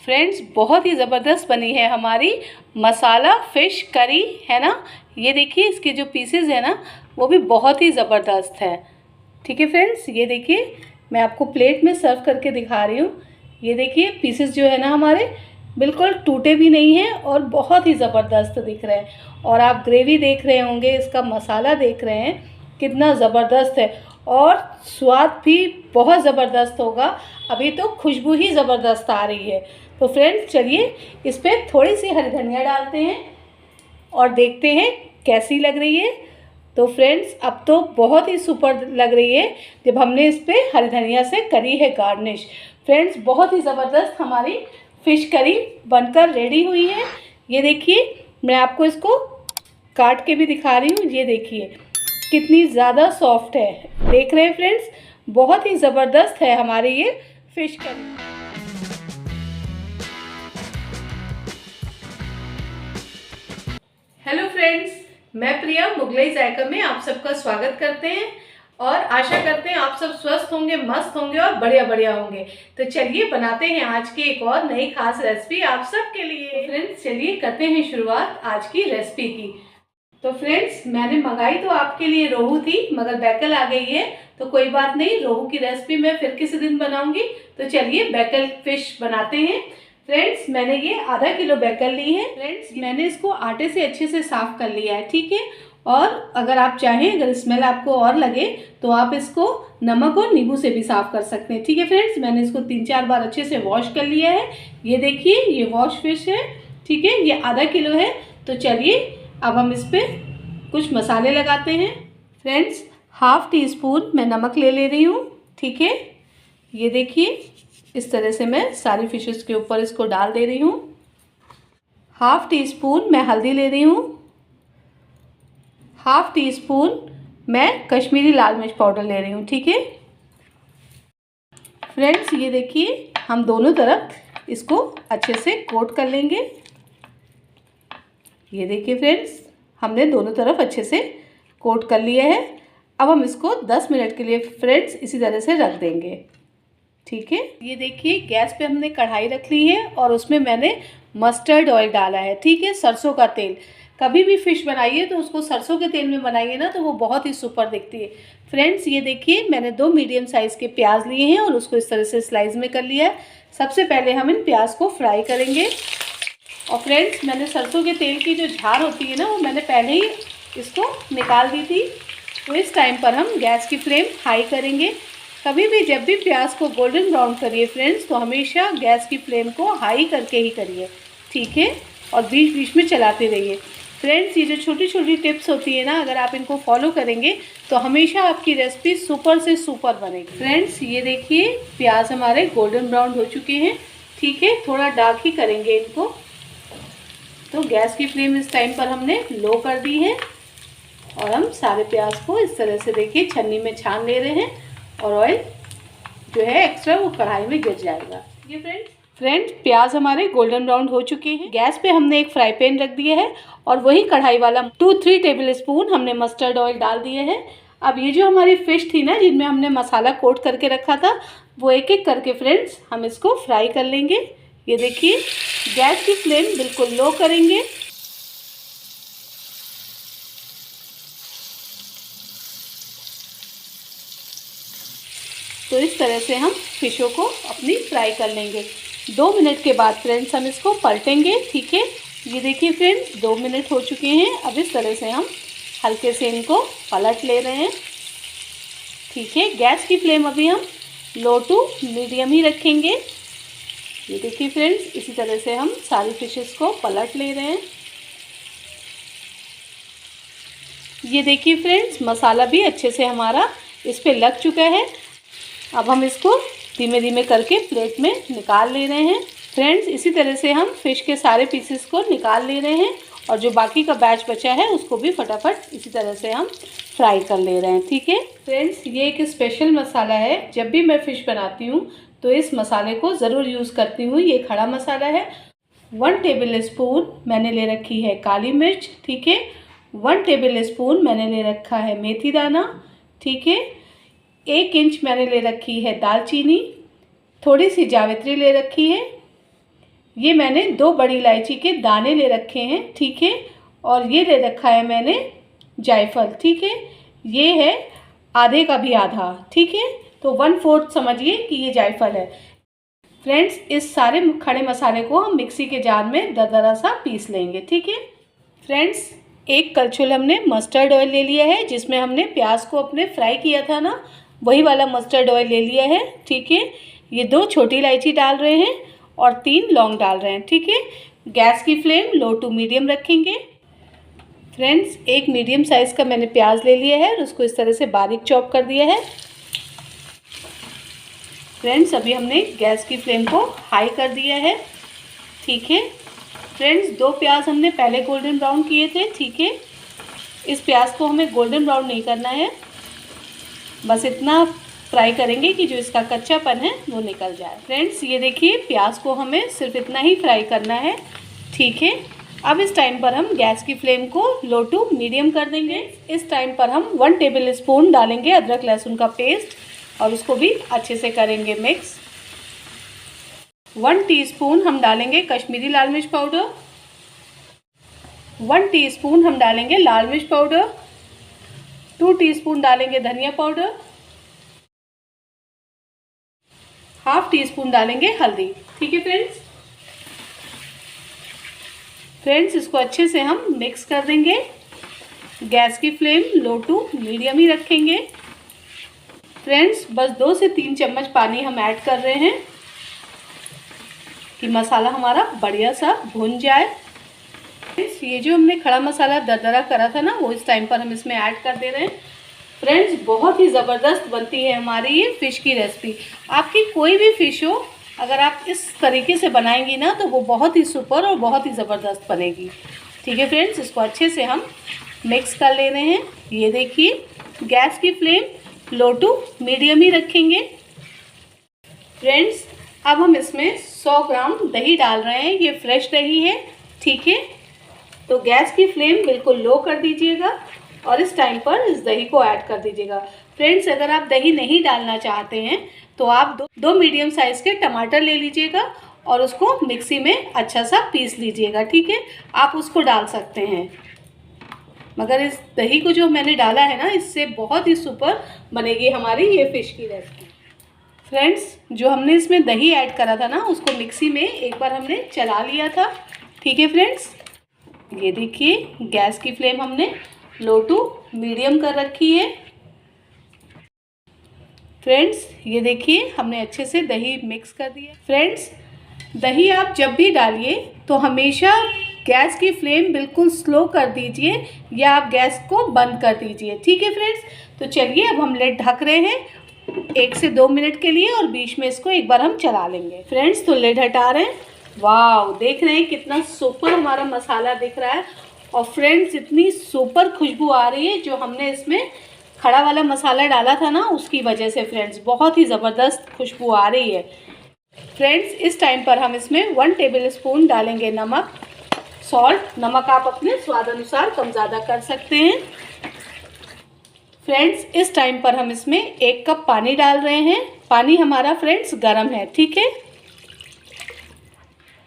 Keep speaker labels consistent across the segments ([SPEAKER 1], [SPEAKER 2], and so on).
[SPEAKER 1] Friends बहुत ही ज़बरदस्त बनी है हमारी मसाला फ़िश करी, है ना। ये देखिए इसके जो पीसेस है ना वो भी बहुत ही ज़बरदस्त है। ठीक है फ्रेंड्स, ये देखिए मैं आपको प्लेट में सर्व करके दिखा रही हूँ। ये देखिए पीसेस जो है ना हमारे बिल्कुल टूटे भी नहीं हैं और बहुत ही ज़बरदस्त दिख रहे हैं। और आप ग्रेवी देख रहे होंगे, इसका मसाला देख रहे हैं कितना ज़बरदस्त है और स्वाद भी बहुत ज़बरदस्त होगा। अभी तो खुशबू ही ज़बरदस्त आ रही है। तो फ्रेंड्स चलिए इस पर थोड़ी सी हरी धनिया डालते हैं और देखते हैं कैसी लग रही है। तो फ्रेंड्स अब तो बहुत ही सुपर लग रही है जब हमने इस पर हरी धनिया से करी है गार्निश। फ्रेंड्स बहुत ही ज़बरदस्त हमारी फ़िश करी बनकर रेडी हुई है। ये देखिए मैं आपको इसको काट के भी दिखा रही हूँ। ये देखिए कितनी ज़्यादा सॉफ्ट है, देख रहे हैं फ्रेंड्स, बहुत ही ज़बरदस्त है हमारी ये फ़िश करी। हेलो फ्रेंड्स, मैं प्रिया मुगलई जायका में आप सबका स्वागत करते हैं और आशा करते हैं आप सब स्वस्थ होंगे, मस्त होंगे और बढ़िया बढ़िया होंगे। तो चलिए बनाते हैं आज की एक और नई खास रेसिपी आप सबके लिए। फ्रेंड्स चलिए करते हैं शुरुआत आज की रेसिपी की। तो फ्रेंड्स मैंने मंगाई तो आपके लिए रोहू थी, मगर बैकल आ गई है। तो कोई बात नहीं, रोहू की रेसिपी मैं फिर किसी दिन बनाऊंगी। तो चलिए बैकल फिश बनाते हैं। फ्रेंड्स मैंने ये आधा किलो बैकल ली है। फ्रेंड्स मैंने इसको आटे से अच्छे से साफ कर लिया है, ठीक है। और अगर आप चाहें, अगर स्मेल आपको और लगे तो आप इसको नमक और नींबू से भी साफ कर सकते हैं, ठीक है। फ्रेंड्स मैंने इसको 3-4 बार अच्छे से वॉश कर लिया है। ये देखिए ये वॉश फिश है, ठीक है। ये आधा किलो है। तो चलिए अब हम इस पर कुछ मसाले लगाते हैं। फ्रेंड्स 1/2 टीस्पून मैं नमक ले रही हूँ, ठीक है। ये देखिए इस तरह से मैं सारी फिशेस के ऊपर इसको डाल दे रही हूँ। 1/2 टीस्पून मैं हल्दी ले रही हूँ। 1/2 टीस्पून मैं कश्मीरी लाल मिर्च पाउडर ले रही हूँ, ठीक है। फ्रेंड्स ये देखिए हम दोनों तरफ इसको अच्छे से कोट कर लेंगे। ये देखिए फ्रेंड्स हमने दोनों तरफ अच्छे से कोट कर लिया है। अब हम इसको 10 मिनट के लिए फ्रेंड्स इसी तरह से रख देंगे, ठीक है। ये देखिए गैस पे हमने कढ़ाई रख ली है और उसमें मैंने मस्टर्ड ऑयल डाला है, ठीक है, सरसों का तेल। कभी भी फ़िश बनाइए तो उसको सरसों के तेल में बनाइए ना, तो वो बहुत ही सुपर दिखती है। फ्रेंड्स ये देखिए मैंने 2 मीडियम साइज़ के प्याज लिए हैं और उसको इस तरह से स्लाइस में कर लिया है। सबसे पहले हम इन प्याज को फ्राई करेंगे। और फ्रेंड्स मैंने सरसों के तेल की जो झार होती है ना वो मैंने पहले ही इसको निकाल दी थी। तो इस टाइम पर हम गैस की फ्लेम हाई करेंगे। कभी भी जब भी प्याज को गोल्डन ब्राउन करिए फ्रेंड्स तो हमेशा गैस की फ्लेम को हाई करके ही करिए, ठीक है। और बीच बीच में चलाते रहिए। फ्रेंड्स ये जो छोटी छोटी टिप्स होती है ना, अगर आप इनको फॉलो करेंगे तो हमेशा आपकी रेसिपी सुपर से सुपर बनेगी। फ्रेंड्स ये देखिए प्याज हमारे गोल्डन ब्राउन हो चुके हैं, ठीक है। थोड़ा डार्क ही करेंगे इनको। तो गैस की फ्लेम इस टाइम पर हमने लो कर दी है और हम सारे प्याज को इस तरह से देखिए छन्नी में छान ले रहे हैं और ऑयल जो है एक्स्ट्रा वो कढ़ाई में गिर जाएगा। ये फ्रेंड्स प्याज हमारे गोल्डन ब्राउन हो चुके हैं। गैस पे हमने एक फ्राई पैन रख दिया है और वही कढ़ाई वाला 2-3 टेबल स्पून हमने मस्टर्ड ऑयल डाल दिए हैं। अब ये जो हमारी फ़िश थी ना जिनमें हमने मसाला कोट करके रखा था, वो एक एक करके फ्रेंड्स हम इसको फ्राई कर लेंगे। ये देखिए गैस की फ्लेम बिल्कुल लो करेंगे। तो इस तरह से हम फिशों को अपनी फ्राई कर लेंगे। 2 मिनट के बाद फ्रेंड्स हम इसको पलटेंगे, ठीक है। ये देखिए फ्रेंड्स 2 मिनट हो चुके हैं। अब इस तरह से हम हल्के से इनको पलट ले रहे हैं, ठीक है। गैस की फ्लेम अभी हम लो टू मीडियम ही रखेंगे। ये देखिए फ्रेंड्स इसी तरह से हम सारी फिशेस को पलट ले रहे हैं। ये देखिए फ्रेंड्स मसाला भी अच्छे से हमारा इस पे लग चुका है। अब हम इसको धीमे धीमे करके प्लेट में निकाल ले रहे हैं। फ्रेंड्स इसी तरह से हम फ़िश के सारे पीसेस को निकाल ले रहे हैं और जो बाकी का बैच बचा है उसको भी फटाफट इसी तरह से हम फ्राई कर ले रहे हैं, ठीक है। फ्रेंड्स ये एक स्पेशल मसाला है, जब भी मैं फ़िश बनाती हूँ तो इस मसाले को ज़रूर यूज़ करती हूँ। ये खड़ा मसाला है। 1 टेबल स्पून मैंने ले रखी है काली मिर्च, ठीक है। 1 टेबल स्पून मैंने ले रखा है मेथी दाना, ठीक है। 1 इंच मैंने ले रखी है दालचीनी, थोड़ी सी जावित्री ले रखी है, ये मैंने 2 बड़ी इलायची के दाने ले रखे हैं, ठीक है। और ये ले रखा है मैंने जायफल, ठीक है। ये है आधे का भी आधा, ठीक है। तो 1/4 समझिए कि ये जायफल है। फ्रेंड्स, इस सारे खड़े मसाले को हम मिक्सी के जार में दरदरा सा पीस लेंगे, ठीक है। फ्रेंड्स, एक कलछुल हमने मस्टर्ड ऑयल ले लिया है, जिसमें हमने प्याज को अपने फ्राई किया था ना, वही वाला मस्टर्ड ऑयल ले लिया है, ठीक है। ये 2 छोटी इलायची डाल रहे हैं और 3 लौंग डाल रहे हैं, ठीक है। गैस की फ्लेम लो टू मीडियम रखेंगे। फ्रेंड्स, एक मीडियम साइज़ का मैंने प्याज ले लिया है और उसको इस तरह से बारीक चॉप कर दिया है। फ्रेंड्स, अभी हमने गैस की फ्लेम को हाई कर दिया है, ठीक है। फ्रेंड्स, 2 प्याज हमने पहले गोल्डन ब्राउन किए थे, ठीक है। इस प्याज को हमें गोल्डन ब्राउन नहीं करना है, बस इतना फ्राई करेंगे कि जो इसका कच्चापन है वो निकल जाए। फ्रेंड्स, ये देखिए प्याज को हमें सिर्फ इतना ही फ्राई करना है, ठीक है। अब इस टाइम पर हम गैस की फ्लेम को लो टू मीडियम कर देंगे। इस टाइम पर हम 1 टेबल स्पून डालेंगे अदरक लहसुन का पेस्ट और उसको भी अच्छे से करेंगे मिक्स। 1 टीस्पून हम डालेंगे कश्मीरी लाल मिर्च पाउडर, 1 टीस्पून हम डालेंगे लाल मिर्च पाउडर, 2 टीस्पून डालेंगे धनिया पाउडर, ½ टीस्पून डालेंगे हल्दी, ठीक है फ्रेंड्स। फ्रेंड्स, इसको अच्छे से हम मिक्स कर देंगे। गैस की फ्लेम लो टू मीडियम ही रखेंगे। फ्रेंड्स, बस 2 से 3 चम्मच पानी हम ऐड कर रहे हैं कि मसाला हमारा बढ़िया सा भुन जाए। ये जो हमने खड़ा मसाला दरदरा करा था ना, वो इस टाइम पर हम इसमें ऐड कर दे रहे हैं। फ्रेंड्स, बहुत ही ज़बरदस्त बनती है हमारी ये फ़िश की रेसिपी। आपकी कोई भी फ़िश हो, अगर आप इस तरीके से बनाएंगी ना तो वो बहुत ही सुपर और बहुत ही ज़बरदस्त बनेगी, ठीक है फ्रेंड्स। इसको अच्छे से हम मिक्स कर ले रहे हैं। ये देखिए, गैस की फ्लेम लो टू मीडियम ही रखेंगे। फ्रेंड्स, अब हम इसमें 100 ग्राम दही डाल रहे हैं। ये फ्रेश दही है, ठीक है। तो गैस की फ्लेम बिल्कुल लो कर दीजिएगा और इस टाइम पर इस दही को ऐड कर दीजिएगा। फ्रेंड्स, अगर आप दही नहीं डालना चाहते हैं तो आप दो मीडियम साइज़ के टमाटर ले लीजिएगा और उसको मिक्सी में अच्छा सा पीस लीजिएगा, ठीक है। आप उसको डाल सकते हैं, मगर इस दही को जो मैंने डाला है ना, इससे बहुत ही सुपर बनेगी हमारी ये फ़िश की रेसिपी। फ्रेंड्स, जो हमने इसमें दही ऐड करा था ना, उसको मिक्सी में एक बार हमने चला लिया था, ठीक है फ्रेंड्स। ये देखिए, गैस की फ्लेम हमने लो टू मीडियम कर रखी है। फ्रेंड्स, ये देखिए हमने अच्छे से दही मिक्स कर दिया। फ्रेंड्स, दही आप जब भी डालिए तो हमेशा गैस की फ्लेम बिल्कुल स्लो कर दीजिए या आप गैस को बंद कर दीजिए, ठीक है फ्रेंड्स। तो चलिए, अब हम लिड ढक रहे हैं 1 से 2 मिनट के लिए और बीच में इसको एक बार हम चला लेंगे। फ्रेंड्स, तो लिड हटा रहे हैं। वाह, देख रहे हैं कितना सुपर हमारा मसाला दिख रहा है। और फ्रेंड्स, इतनी सुपर खुशबू आ रही है, जो हमने इसमें खड़ा वाला मसाला डाला था ना, उसकी वजह से फ्रेंड्स बहुत ही ज़बरदस्त खुशबू आ रही है। फ्रेंड्स, इस टाइम पर हम इसमें 1 टेबल स्पून डालेंगे नमक, सॉल्ट। नमक आप अपने स्वाद अनुसार कम ज़्यादा कर सकते हैं। फ्रेंड्स, इस टाइम पर हम इसमें 1 कप पानी डाल रहे हैं। पानी हमारा फ्रेंड्स गर्म है, ठीक है।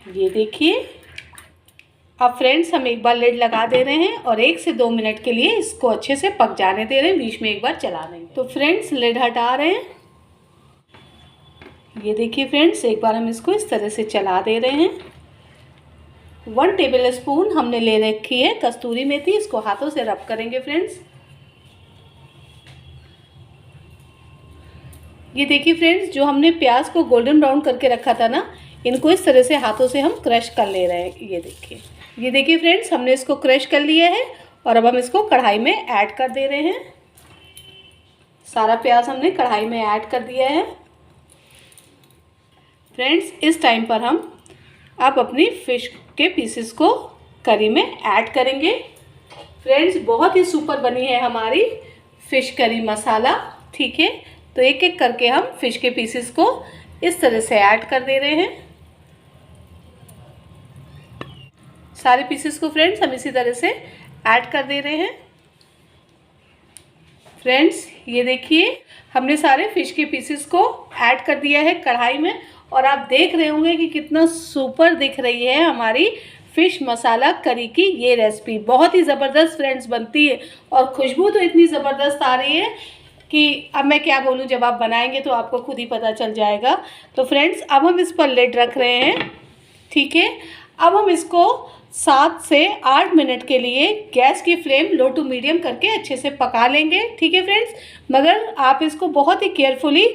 [SPEAKER 1] ये देखिए, अब फ्रेंड्स हम एक बार लिड लगा दे रहे हैं और 1 से 2 मिनट के लिए इसको अच्छे से पक जाने दे रहे हैं। बीच में एक बार चला देंगे। तो फ्रेंड्स, लिड हटा रहे हैं। ये देखिए फ्रेंड्स, एक बार हम इसको इस तरह से चला दे रहे हैं। 1 टेबल स्पून हमने ले रखी है कस्तूरी मेथी, इसको हाथों से रब करेंगे फ्रेंड्स। ये देखिए फ्रेंड्स, जो हमने प्याज को गोल्डन ब्राउन करके रखा था ना, इनको इस तरह से हाथों से हम क्रश कर ले रहे हैं। ये देखिए फ्रेंड्स, हमने इसको क्रश कर लिया है और अब हम इसको कढ़ाई में ऐड कर दे रहे हैं। सारा प्याज हमने कढ़ाई में ऐड कर दिया है। फ्रेंड्स, इस टाइम पर हम अब अपनी फ़िश के पीसेस को करी में ऐड करेंगे। फ्रेंड्स, बहुत ही सुपर बनी है हमारी फ़िश करी मसाला, ठीक है। तो एक एक करके हम फ़िश के पीसेस को इस तरह से ऐड कर दे रहे हैं। सारे पीसेस को फ्रेंड्स हम इसी तरह से ऐड कर दे रहे हैं। फ्रेंड्स, ये देखिए हमने सारे फ़िश के पीसेस को ऐड कर दिया है कढ़ाई में और आप देख रहे होंगे कि कितना सुपर दिख रही है हमारी फ़िश मसाला करी की ये रेसिपी। बहुत ही ज़बरदस्त फ्रेंड्स बनती है और खुशबू तो इतनी ज़बरदस्त आ रही है कि अब मैं क्या बोलूँ, जब आप बनाएंगे तो आपको खुद ही पता चल जाएगा। तो फ्रेंड्स अब हम इस पर लिड रख रहे हैं, ठीक है। अब हम इसको 7 से 8 मिनट के लिए गैस की फ्लेम लो टू मीडियम करके अच्छे से पका लेंगे, ठीक है फ्रेंड्स। मगर आप इसको बहुत ही केयरफुली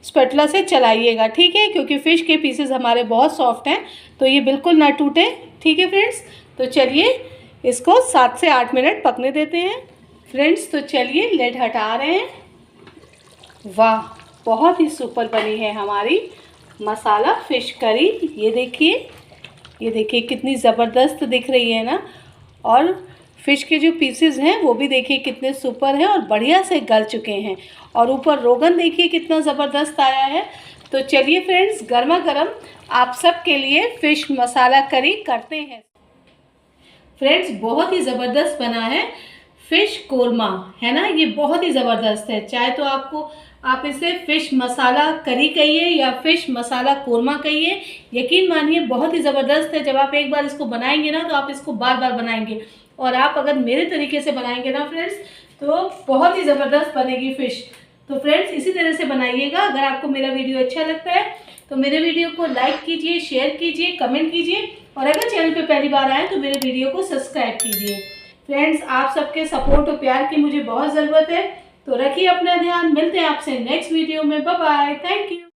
[SPEAKER 1] स्पैटुला से चलाइएगा, ठीक है, क्योंकि फ़िश के पीसेस हमारे बहुत सॉफ्ट हैं, तो ये बिल्कुल ना टूटे, ठीक है फ्रेंड्स। तो चलिए इसको 7 से 8 मिनट पकने देते हैं फ्रेंड्स। तो चलिए लिड हटा रहे हैं। वाह, बहुत ही सुपर बनी है हमारी मसाला फ़िश करी। ये देखिए कितनी ज़बरदस्त दिख रही है ना। और फ़िश के जो पीसेस हैं वो भी देखिए कितने सुपर हैं और बढ़िया से गल चुके हैं। और ऊपर रोगन देखिए कितना ज़बरदस्त आया है। तो चलिए फ्रेंड्स, गर्मा गर्म आप सब के लिए फ़िश मसाला करी करते हैं। फ्रेंड्स बहुत ही ज़बरदस्त बना है फ़िश कोरमा, है ना। ये बहुत ही ज़बरदस्त है। चाहे तो आप इसे फ़िश मसाला करी कहिए या फ़िश मसाला कोरमा कहिए, यकीन मानिए बहुत ही ज़बरदस्त है। जब आप एक बार इसको बनाएंगे ना तो आप इसको बार बार बनाएंगे। और आप अगर मेरे तरीके से बनाएंगे ना फ्रेंड्स तो बहुत ही ज़बरदस्त बनेगी फ़िश। तो फ्रेंड्स इसी तरह से बनाइएगा। अगर आपको मेरा वीडियो अच्छा लगता है तो मेरे वीडियो को लाइक कीजिए, शेयर कीजिए, कमेंट कीजिए और अगर चैनल पे पहली बार आए तो मेरे वीडियो को सब्सक्राइब कीजिए। फ्रेंड्स आप सबके सपोर्ट और प्यार की मुझे बहुत ज़रूरत है। तो रखिए अपना ध्यान, मिलते हैं आपसे नेक्स्ट वीडियो में। Bye bye, thank you.